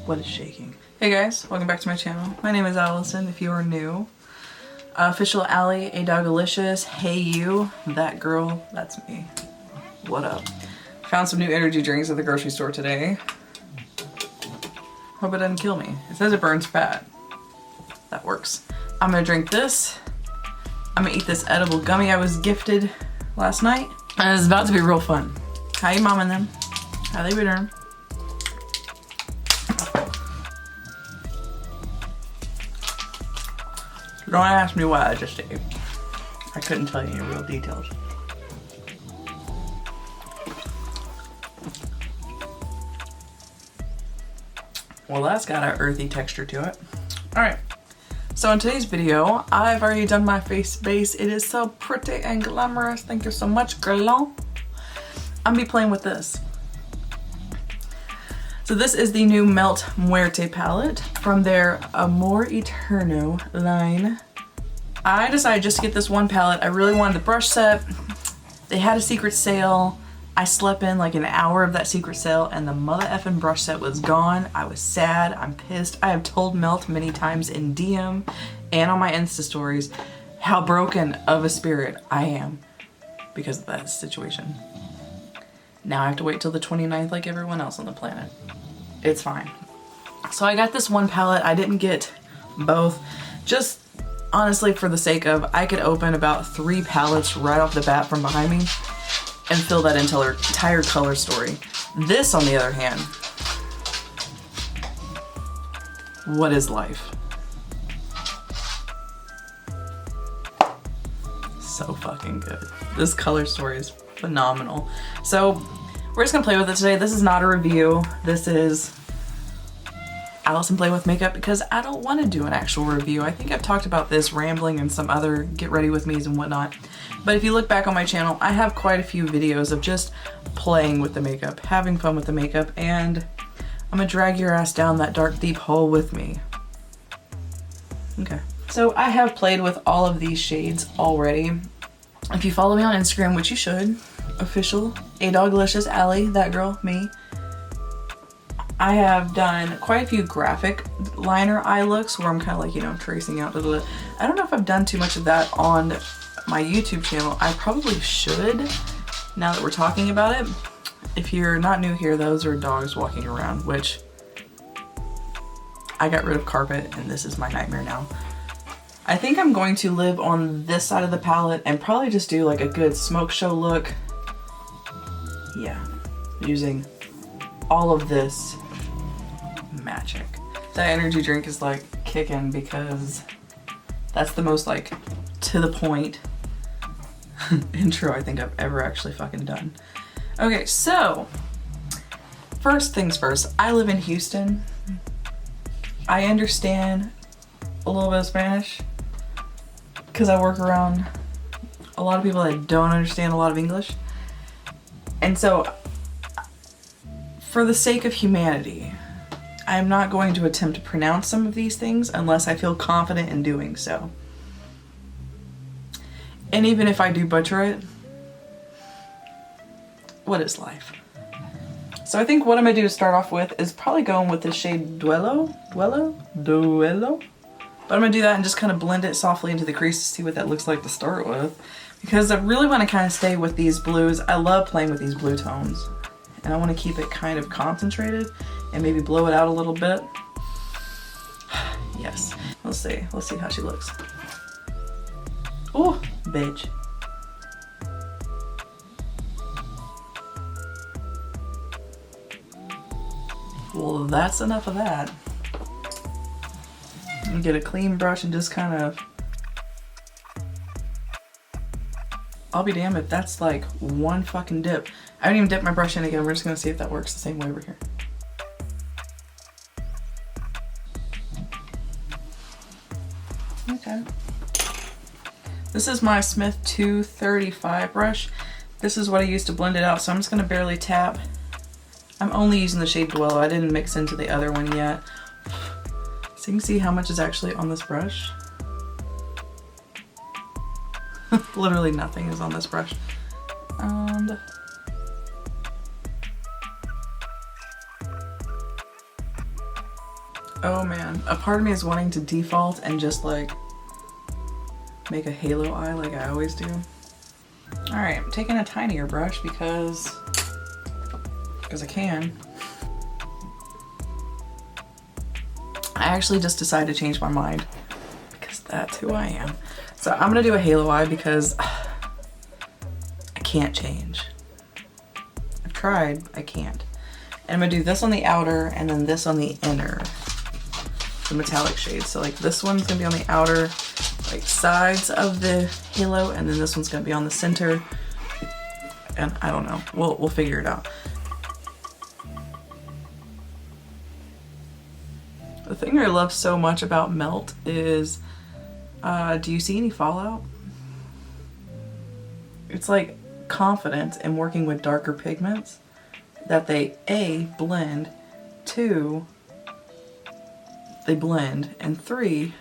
What is shaking? Hey guys, welcome back to my channel. My name is Allison if you are new. Official alye, a dogalicious. Hey you, that girl, that's me. What up? Found some new energy drinks at the grocery store today. Hope it doesn't kill me. It says it burns fat. That works. I'm gonna drink this. I'm gonna eat this edible gummy I was gifted last night. And it's about to be real fun. How you mom and them? How they been doing? Don't ask me why I just ate. I couldn't tell you any real details. Well, that's got an earthy texture to it. All right, so in today's video, I've already done my face base. It is so pretty and glamorous. Thank you so much, girl. I'm gonna be playing with this. So this is the new Melt Muerte palette from their Amor Eterno line. I decided just to get this one palette. I really wanted the brush set. They had a secret sale. I slept in like an hour of that secret sale and the mother effing brush set was gone. I was sad, I'm pissed. I have told Melt many times in DM and on my Insta stories how broken of a spirit I am because of that situation. Now I have to wait till the 29th like everyone else on the planet. It's fine. So I got this one palette. I didn't get both. Just honestly for the sake of, I could open about 3 palettes right off the bat from behind me and fill that entire color story. This, on the other hand, what is life? So fucking good. This color story is phenomenal. So we're just gonna play with it today. This is not a review. This is Allison play with makeup because I don't want to do an actual review. I think I've talked about this rambling and some other get ready with me's and whatnot. But if you look back on my channel, I have quite a few videos of just playing with the makeup, having fun with the makeup, and I'm gonna drag your ass down that dark deep hole with me. Okay. So I have played with all of these shades already. If you follow me on Instagram, which you should, official, a dogalicious alye, that girl, me. I have done quite a few graphic liner eye looks where I'm kind of like, you know, tracing out. Blah, blah, blah. I don't know if I've done too much of that on my YouTube channel. I probably should, now that we're talking about it. If you're not new here, those are dogs walking around, which I got rid of carpet and this is my nightmare now. I think I'm going to live on this side of the palette and probably just do like a good smoke show look. Yeah, using all of this magic. That energy drink is like kicking because that's the most like to the point intro I think I've ever actually fucking done. Okay, so first things first, I live in Houston. I understand a little bit of Spanish because I work around a lot of people that don't understand a lot of English. And so, for the sake of humanity, I'm not going to attempt to pronounce some of these things unless I feel confident in doing so. And even if I do butcher it, what is life? So I think what I'm gonna do to start off with is probably going with the shade Duelo. But I'm gonna do that and just kind of blend it softly into the crease to see what that looks like to start with. Because I really want to kind of stay with these blues. I love playing with these blue tones. And I want to keep it kind of concentrated and maybe blow it out a little bit. Yes. Let's see. Let's see how she looks. Oh, bitch. Well, that's enough of that. Get a clean brush and just kind of, I'll be damned if that's like one fucking dip. I haven't even dipped my brush in again. We're just gonna see if that works the same way over here. Okay. This is my Smith 235 brush. This is what I use to blend it out, so I'm just gonna barely tap. I'm only using the shade Duelo. I didn't mix into the other one yet. So you can see how much is actually on this brush. Literally nothing is on this brush. And Oh man, a part of me is wanting to default and just like make a halo eye like I always do. All right, I'm taking a tinier brush because I can. I actually just decided to change my mind because that's who I am. So I'm gonna do a halo eye because I can't change. I've tried, I can't. And I'm gonna do this on the outer and then this on the inner, the metallic shades. So like this one's gonna be on the outer like sides of the halo, and then this one's gonna be on the center. And I don't know, we'll figure it out. The thing I love so much about Melt is, do you see any fallout? It's like confident in working with darker pigments that they A, blend, 2, they blend, and 3,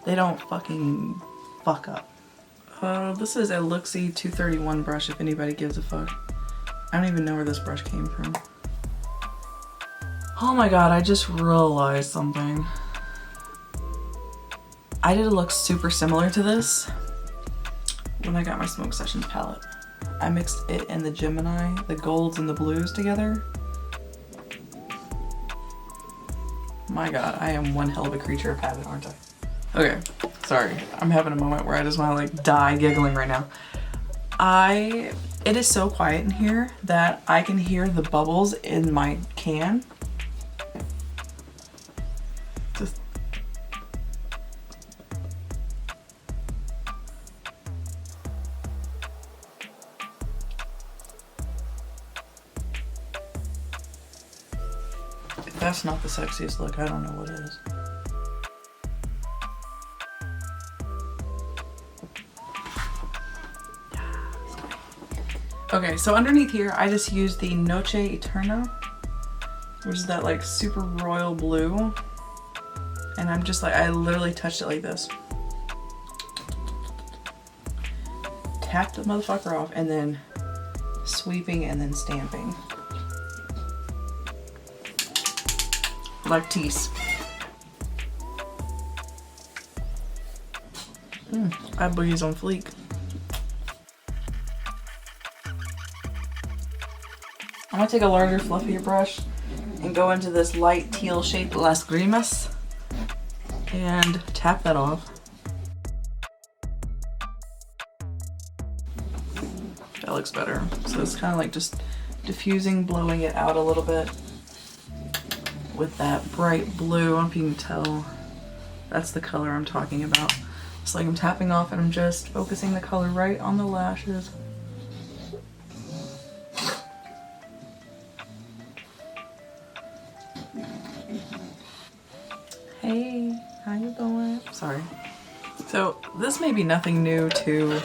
they don't fucking fuck up. This is a Luxie 231 brush if anybody gives a fuck. I don't even know where this brush came from. Oh my god, I just realized something. I did a look super similar to this when I got my Smoke Sessions palette. I mixed it and the Gemini, the golds and the blues together. My god, I am one hell of a creature of habit, aren't I? Okay, sorry. I'm having a moment where I just want to like die giggling right now. It is so quiet in here that I can hear the bubbles in my can. Just if that's not the sexiest look, I don't know what is. Okay, so underneath here, I just used the Noche Eterno, which is that like super royal blue. And I'm just like, I literally touched it like this. Tapped the motherfucker off and then sweeping and then stamping. Like tease. I boogies on fleek. I'm gonna take a larger, fluffier brush and go into this light teal shade, Las Grimas, and tap that off. That looks better. So it's kind of like just diffusing, blowing it out a little bit with that bright blue. I don't know if you can tell, that's the color I'm talking about. It's like I'm tapping off and I'm just focusing the color right on the lashes. Hey, how you doing? Sorry. So this may be nothing new to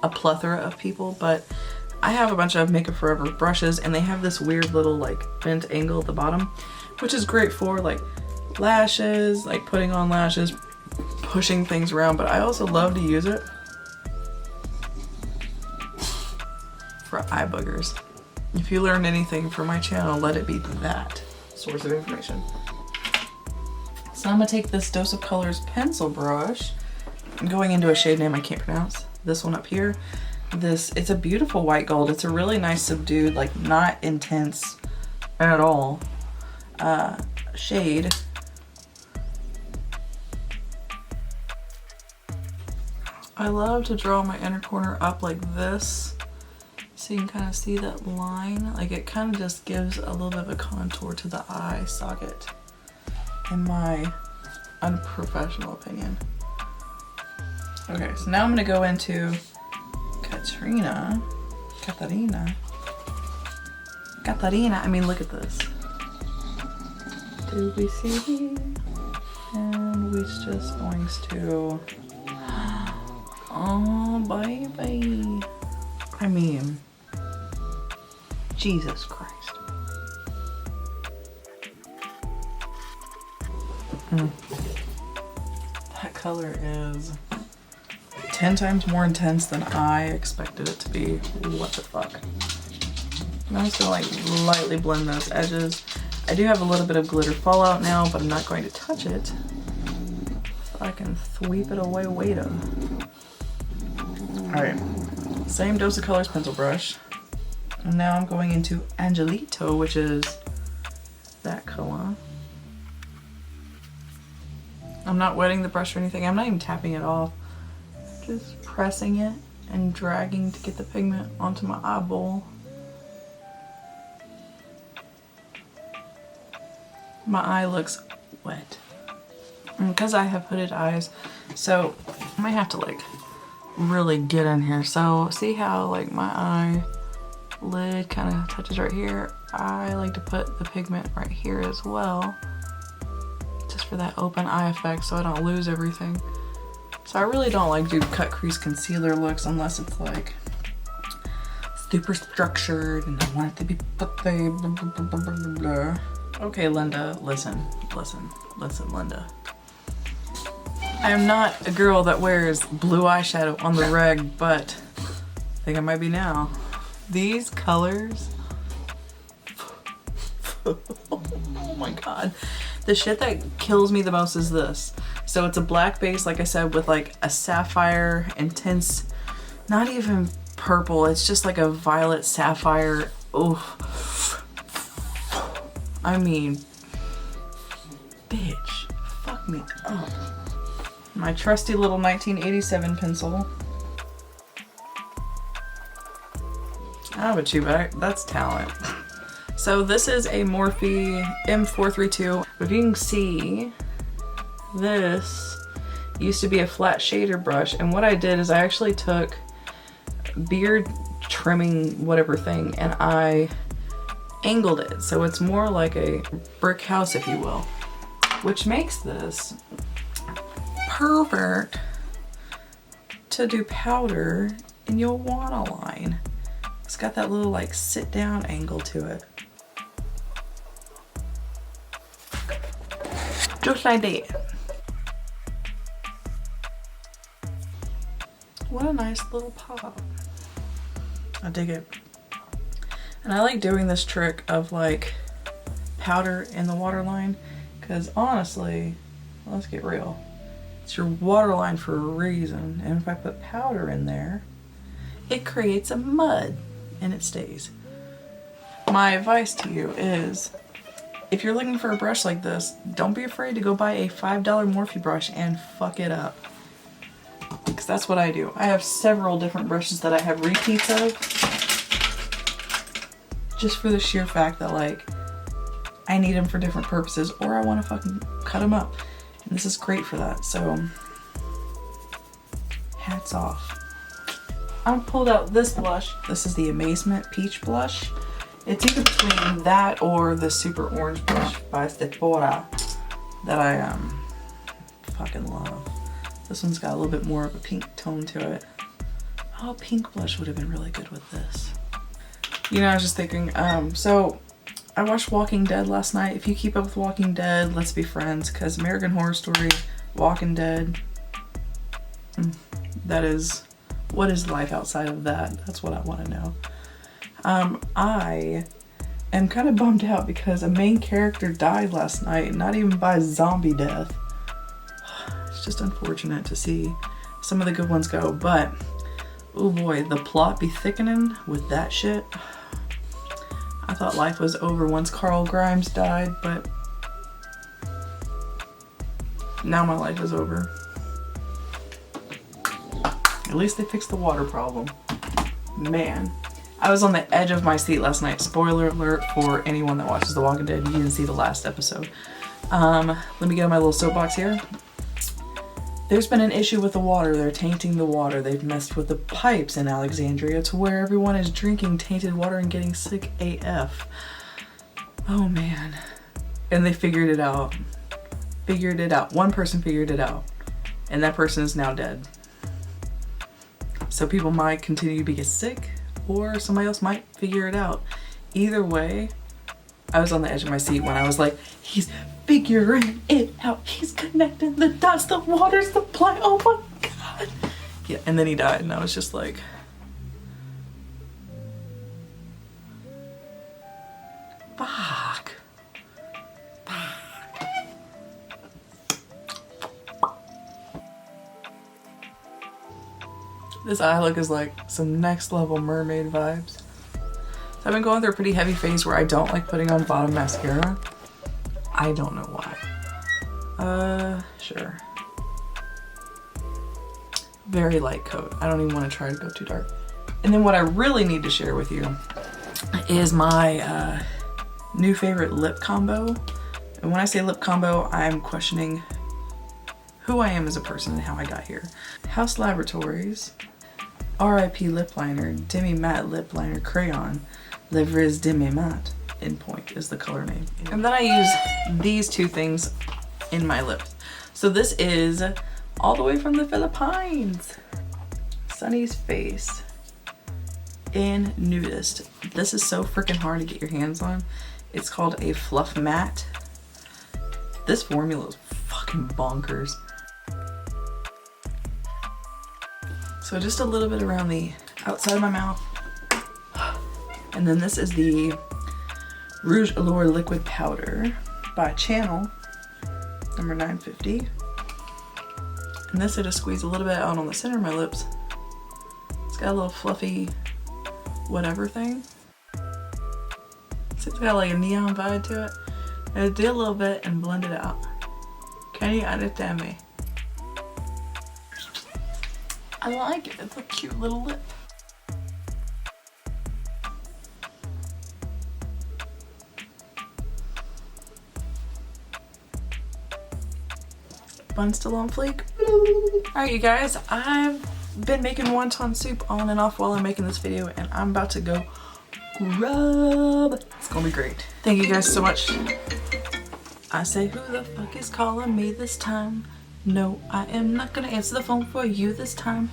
a plethora of people, but I have a bunch of Makeup Forever brushes and they have this weird little like bent angle at the bottom, which is great for like lashes, like putting on lashes, pushing things around, but I also love to use it for eye boogers. If you learned anything from my channel, let it be that source of information. So I'm gonna take this Dose of Colors pencil brush. I'm going into a shade name I can't pronounce. This one up here. It's a beautiful white gold. It's a really nice subdued, like not intense at all shade. I love to draw my inner corner up like this, so you can kind of see that line. Like it kind of just gives a little bit of a contour to the eye socket, in my unprofessional opinion. Okay, so now I'm gonna go into Katarina. I mean, look at this. Do we see? And we're just going to, oh baby. I mean, Jesus Christ. That color is 10 times more intense than I expected it to be. What the fuck? I'm just gonna like lightly blend those edges. I do have a little bit of glitter fallout now, but I'm not going to touch it. So I can sweep it away later. Alright, same dose of colors pencil brush. And now I'm going into Angelito, which is that color. I'm not wetting the brush or anything. I'm not even tapping it off. Just pressing it and dragging to get the pigment onto my eyeball. My eye looks wet. And because I have hooded eyes, so I might have to like really get in here. So see how like my eye lid kind of touches right here? I like to put the pigment right here as well, just for that open eye effect so I don't lose everything. So I really don't like do cut crease concealer looks unless it's like super structured and I want it to be blah, blah, blah, blah. Okay, Linda, listen, Linda. I am not a girl that wears blue eyeshadow on the reg, but I think I might be now. These colors, oh my god. The shit that kills me the most is this. So it's a black base, like I said, with like a sapphire intense, not even purple, it's just like a violet sapphire. Oh, I mean, bitch, fuck me up. My trusty little 1987 pencil. Ah, but you bet, that's talent. So this is a Morphe M432. If you can see, this used to be a flat shader brush, and what I did is I actually took beard trimming whatever thing and I angled it so it's more like a brick house, if you will, which makes this perfect to do powder in your waterline. It's got that little like sit down angle to it. Just like that. What a nice little pop. I dig it. And I like doing this trick of like powder in the waterline because honestly, let's get real. It's your waterline for a reason. And if I put powder in there, it creates a mud and it stays. My advice to you is, if you're looking for a brush like this, don't be afraid to go buy a $5 Morphe brush and fuck it up. Because that's what I do. I have several different brushes that I have repeats of. Just for the sheer fact that like, I need them for different purposes or I want to fucking cut them up. And this is great for that, so hats off. I pulled out this blush. This is the Amazement Peach Blush. It's either between that or the Super Orange Blush by Sephora that I fucking love. This one's got a little bit more of a pink tone to it. Oh, pink blush would have been really good with this. You know, I was just thinking, so I watched Walking Dead last night. If you keep up with Walking Dead, let's be friends, because American Horror Story, Walking Dead, that is, what is life outside of that? That's what I want to know. I am kind of bummed out because a main character died last night, not even by zombie death. It's just unfortunate to see some of the good ones go, but oh boy, the plot be thickening with that shit. I thought life was over once Carl Grimes died, but now my life is over. At least they fixed the water problem. Man, I was on the edge of my seat last night. Spoiler alert for anyone that watches The Walking Dead. You didn't see the last episode. Let me get on my little soapbox here. There's been an issue with the water. They're tainting the water. They've messed with the pipes in Alexandria to where everyone is drinking tainted water and getting sick AF. Oh man. And they figured it out. Figured it out. One person figured it out. And that person is now dead. So people might continue to get sick, or somebody else might figure it out. Either way, I was on the edge of my seat when I was like, he's figuring it out. He's connecting the dots, the water supply. Oh my God. Yeah, and then he died, and I was just like, fuck. This eye look is like some next level mermaid vibes. So I've been going through a pretty heavy phase where I don't like putting on bottom mascara. I don't know why. Sure. Very light coat. I don't even want to try to go too dark. And then what I really need to share with you is my new favorite lip combo. And when I say lip combo, I'm questioning who I am as a person and how I got here. House Laboratories RIP Lip Liner Demi Matte Lip Liner Crayon Le Vris Demi Matte in Point is the color name. And then I use these two things in my lips. So this is all the way from the Philippines. Sunny's Face in Nudist. This is so freaking hard to get your hands on. It's called a Fluff Matte. This formula is fucking bonkers. So just a little bit around the outside of my mouth. And then this is the Rouge Allure Liquid Powder by Channel, number 950. And this I just squeeze a little bit out on the center of my lips. It's got a little fluffy whatever thing. So it's got like a neon vibe to it. And I did a little bit and blend it out. Can you understand me? I like it. It's a cute little lip. Bun still on fleek. Alright, you guys, I've been making wonton soup on and off while I'm making this video, and I'm about to go grub. It's gonna be great. Thank you guys so much. I say, who the fuck is calling me this time? No, I am not gonna answer the phone for you this time.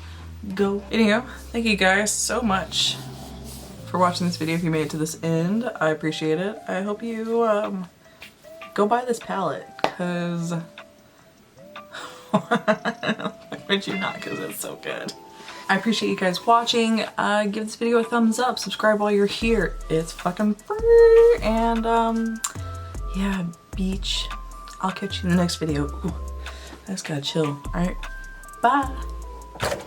Go. Anyhow, thank you guys so much for watching this video. If you made it to this end, I appreciate it. I hope you go buy this palette, cause would you not? Because it's so good. I appreciate you guys watching. Give this video a thumbs up. Subscribe while you're here. It's fucking free. And yeah, beach. I'll catch you in the next video. Ooh, I just gotta chill. All right, bye.